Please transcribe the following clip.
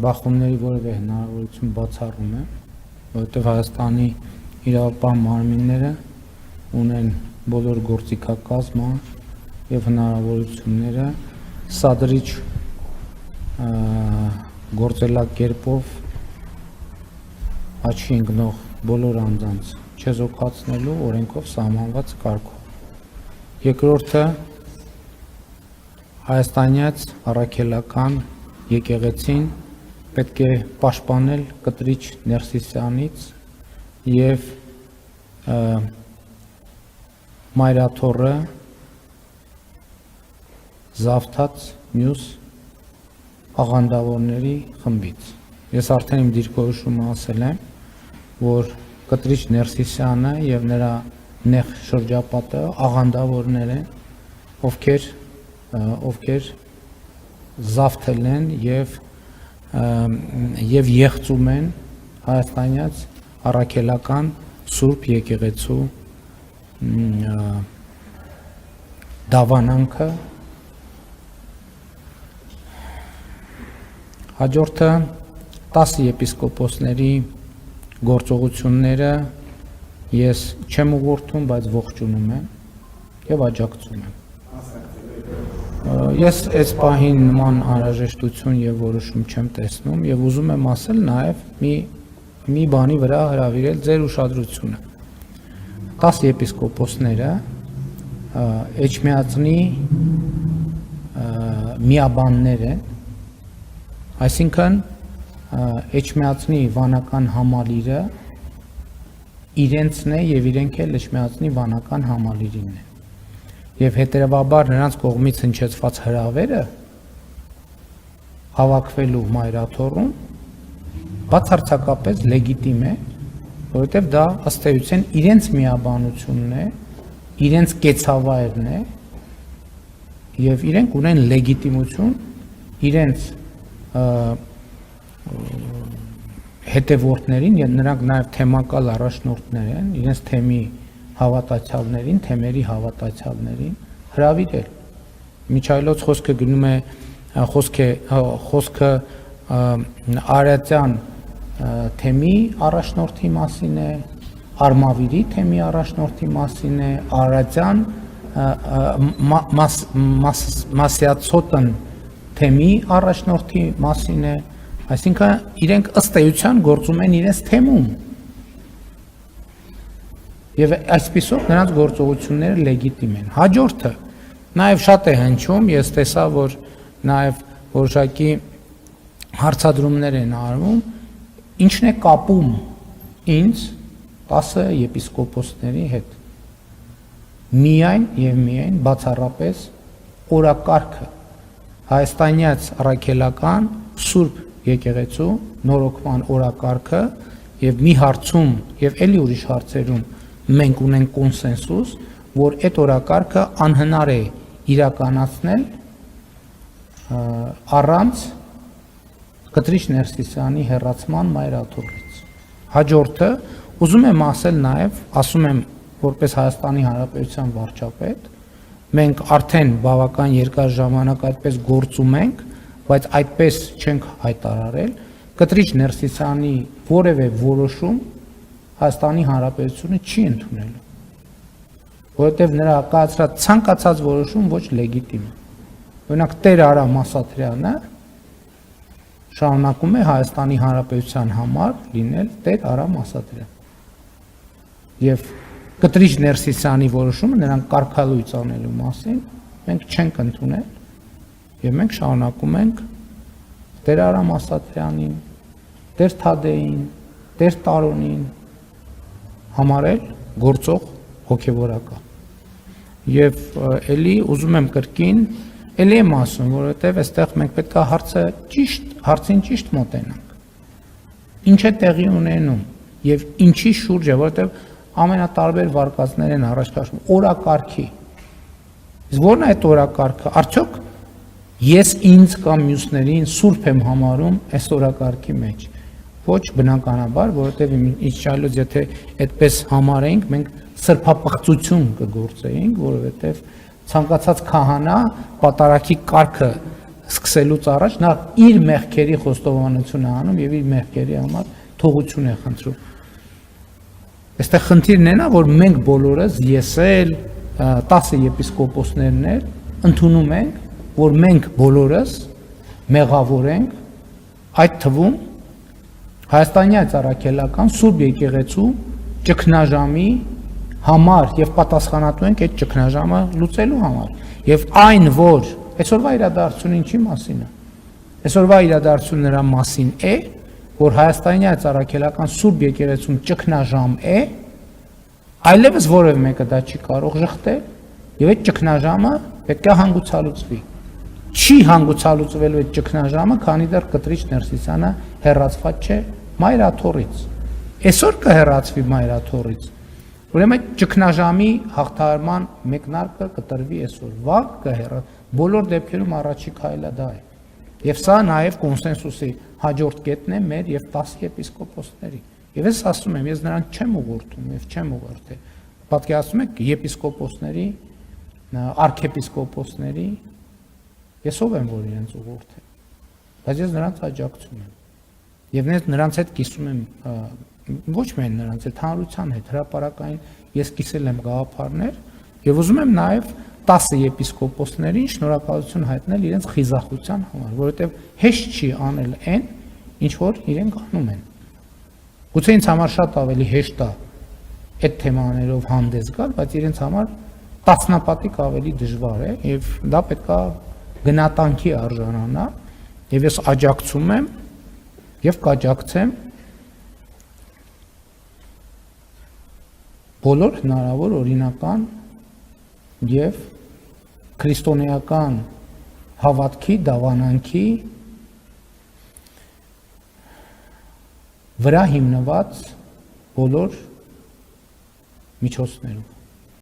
բախումների որևէ հնարավորություն բացառում է, որովհետև Հայաստանի իրավապահ մարմինները ունեն բոլոր գործիքակազմը եւ հնարավորությունները սադրիչ գործելակերպով աչքի ընկնող բոլոր անձանց չեզոքացնելու օրենքով սահմանված կարգով։ Երկրորդը հայաստանյաց առաքելական եկեղեցին պետք է պաշտպանել կտրիչ Ներսիսյանից եւ մայրաթոռը զավթած մյուս աղանդավորների խմբից։ Ես արդեն իմ դիրքորոշումը ասել եմ, որ կտրիչ Ներսիսյանը եւ նրա նեղ շրջապատը աղանդավորներ են, ովքեր զավթել են եւ եղծում են հայաստանյաց առաքելական Սուրբ եկեղեցու դավանանքը։ Հաջորդը 10 եպիսկոպոսների գործողությունները ես չեմ ուղղորդում, բայց ողջունում եմ եւ աջակցում եմ։ Ես այս պահին նման անհրաժեշտություն եւ որոշում չեմ տեսնում եւ ուզում եմ ասել նաեւ մի բանի վրա հրավիրել ձեր ուշադրությունը։ 10 եպիսկոպոսները Էջմիածնի միաբաններ են, այսինքն Էջմիածնի վանական համալիրը իրենցն է եւ իրենք էլ Էջմիածնի վանական համալիրին են։ Եվ հետեւաբար նրանց կողմից հնչեցված հրավերը հավաքվելու մայրաթոռում բացարձակապես լեգիտիմ է, որովհետև դա ըստ էության իրենց միաբանությունն է, իրենց կեցավայրն է եւ իրենք ունեն լեգիտիմություն իրենց հետևորդներին, եւ նրանք նաեւ թեմակալ առաջնորդներ են, իրենց թեմի հավատացյալներին, թեմերի հավատացյալներին հրավիրել։ Միջայլոց խոսքը գնում է խոսքը արարատյան թեմի առաջնորդի մասին է, Արմավիրի թեմի առաջնորդի մասին է, արարատյան Մասյացոտն թեմի առաջնորդի մասին է, այսինքն իրենք ըստ էության գործում են իրենց թեմում։ Եվ այսպիսով նրանց գործողությունները լեգիտիմ են։ Հաջորդը նաև շատ է հնչում, ես տեսա, որ նաև որոշակի հարցադրումներ են արվում, ինչն է կապում ինձ 10 եպիսկոպոսների հետ։ Միայն եւ միայն բացառապես օրակարգը հայաստանյաց առաքելական Սուրբ եկեղեցու նորոգման օրակարգը եւ մի հարցում եւ էլի ուրիշ հարցերում մենք ունենք կոնսենսուս, որ այդ օրակարգը անհնար է իրականացնել առանց կտրիչ Ներսիսյանի հեռացման մայրաթոռից։ Հաջորդը ուզում եմ ասել նաեւ, ասում եմ որպես Հայաստանի Հանրապետության վարչապետ, մենք արդեն բավական երկար ժամանակ այդպես գործում ենք, բայց այդպես չենք հայտարարել, կտրիչ Ներսիսյանի որևէ որոշում Հայաստանի Հանրապետությունը չի ընդունելու, որովհետև նրա կայացրած ցանկացած որոշում ոչ լեգիտիմ է։ Օրինակ Տեր Արամ Ասատրյանը շարունակում է Հայաստանի Հանրապետության համար լինել Տեր Արամ Ասատրյան։ Եվ կտրիչ Ներսիսյանի որոշումը նրանք կարգալույծ անելու մասին մենք չենք ընդունել եւ մենք շարունակում ենք Տեր Արամ Ասատրյանին, Տեր Թադեին, Տեր Տարոնին համարել գործող հոգեվորական։ Եվ էլի ուզում եմ կրկին, էլի եմ ասում, որովհետև այստեղ մենք պետք է հարցին ճիշտ մոտենանք։ Ինչ է տեղի ունենում եւ ինչի շուրջ է, որովհետև ամենատարբեր վարկածներ են առաջ քաշվում օրակարգի։ Իսկ ո՞րն է այդ օրակարգը։ Արդյոք ես ինձ կամ մյուսներին սուրբ եմ համարում այս օրակարգի մեջ։ Ոչ բնականաբար, որովհետև ինչալոց եթե այդպես համարենք, մենք սրբապղծություն կգործեինք, որովհետև ցանկացած քահանա պատարագի կարգը սկսելուց առաջ նա իր մեղքերի խոստովանություն է անում եւ իր մեղքերի համար թողություն է խնդրում։ Այստեղ խնդիրն է նա, որ մենք բոլորս, ես էլ 10 եպիսկոպոսներն էլ ընդունում ենք, որ մենք բոլորս մեղավոր ենք, այդ թվում Հայաստանյան Ծառայքելական Սուրբ Եկեղեցու ճգնաժամի համար եւ պատասխանատու ենք այդ ճգնաժամը լուծելու համար։ Եվ այն, որ այսօրվա իրադարձությունը ինչի մասին է։ Այսօրվա իրադարձությունը նրա մասին է, որ Հայաստանյան Ծառայքելական Սուրբ Եկեղեցում ճգնաժամ է, այլևս որևէ մեկը դա չի կարող շղթել, եւ այդ ճգնաժամը պետք է հանգուցալուծվի։ Չի հանգուցալուծվելու այդ ճգնաժամը, քանի դեռ Կտրիչ Ներսիսյանը հեռացված չէ մայրաթորից։ Այսօր կհեռացվի մայրաթորից։ Ուրեմն այդ ճգնաժամի հաղթահարման մեկնարկը կտրվի այսօր, վաղ կհեռա։ Բոլոր դեպքերում առաջի քայլը դա է։ Եվ սա նաև կոնսենսուսի հաջորդ կետն է մեր եւ 10 եպիսկոպոսների։ Եվ ես ասում եմ, ես նրանց չեմ ուղղորդում եւ չեմ ուղղորդել։ Պատկերացնում եք եպիսկոպոսների, արքեպիսկոպոսների, ես ով եմ, որ իրենց ուղղորդել։ Բայց ես նրանց աջակցում եմ։ Եվ նրանց հետ կիսում եմ ոչ միայն նրանց հետ, հանրության հետ, հրապարակային ես կիսել եմ գաղափարներ եւ ուզում եմ նաեւ 10 եպիսկոպոսներին շնորհակալություն հայտնել իրենց խիզախության համար, որովհետեւ հեշտ չի անել այն, ինչ որ իրենք անում են։ Գուցե ինձ համար շատ ավելի հեշտ է այդ թեմաներով հանդես գալ, բայց իրենց համար տասնապատիկ ավելի դժվար է եւ դա պետքա գնահատանքի արժանանա եւ ես աջակցում եմ եւ կաջակցեմ բոլոր հնարավոր օրինական եւ քրիստոնեական հավատքի, դավանանքի վրա հիմնված բոլոր միջոցներում